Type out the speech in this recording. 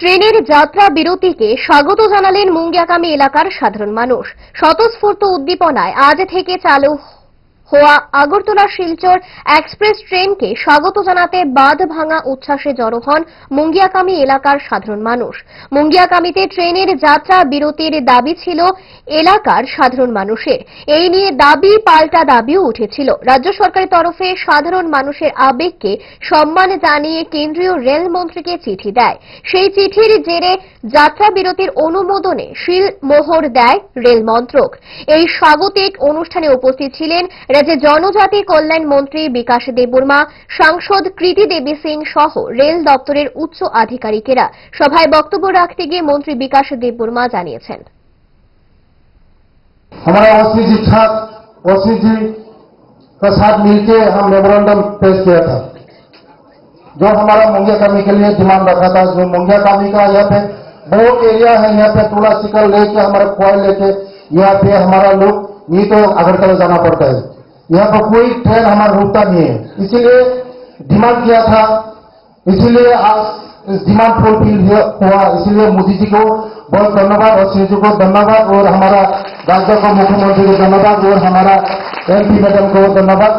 ট্রেনের যাত্রা বিরতিকে স্বাগত জানালেন মুঙ্গিয়াকামী এলাকার সাধারণ মানুষ। স্বতঃস্ফূর্ত উদ্দীপনায় আজ থেকে চালু হওয়া আগরতলা শিলচর এক্সপ্রেস ট্রেনকে স্বাগত জানাতে বাঁধ ভাঙা উচ্ছ্বাসে জড়ো হন মুঙ্গিয়াকামী এলাকার সাধারণ মানুষ। মুঙ্গিয়াকামীতে ট্রেনের যাত্রা বিরতির দাবি ছিল এলাকার সাধারণ মানুষের। এই নিয়ে দাবি পাল্টা দাবিও উঠেছিল। রাজ্য সরকারের তরফে সাধারণ মানুষের আবেগকে সম্মান জানিয়ে কেন্দ্রীয় রেল মন্ত্রীকে চিঠি দেয়। সেই চিঠির জেরে যাত্রা বিরতির অনুমোদনে সিল মোহর দেয় রেল মন্ত্রক। এই স্বাগতিক অনুষ্ঠানে উপস্থিত ছিলেন রাজ্যের জনজাতি কল্যাণ মন্ত্রী বিকাশ দেববর্মা, সাংসদ কৃতি দেবী সিং সহ রেল দপ্তরের উচ্চ আধিকারিকেরা। সভায় বক্তব্য রাখতে গিয়ে মন্ত্রী বিকাশ দেববর্মা জানিয়েছেন, हमारा ओसी जी का साथ मिलकर हम मेमोरेंडम पेश किया था, जो हमारा मुंगियाकामी के लिए डिमांड रखा था। जो मुंगियाकामी का यहाँ पे बहुत एरिया है, यहाँ पे टूला सिकल लेके हमारे कोयल लेके यहाँ पे हमारा लोग नहीं तो अगरतला जाना पड़ता है। यहाँ पर कोई ट्रेन हमारा रुकता नहीं है, इसीलिए डिमांड किया था। इसीलिए आज इस डिमांड फुलफिल हुआ। इसीलिए मोदी जी को बहुत धन्यवाद और श्री जी को धन्यवाद और हमारा राज्य को मुख्यमंत्री को धन्यवाद और हमारा MP मैडम को धन्यवाद।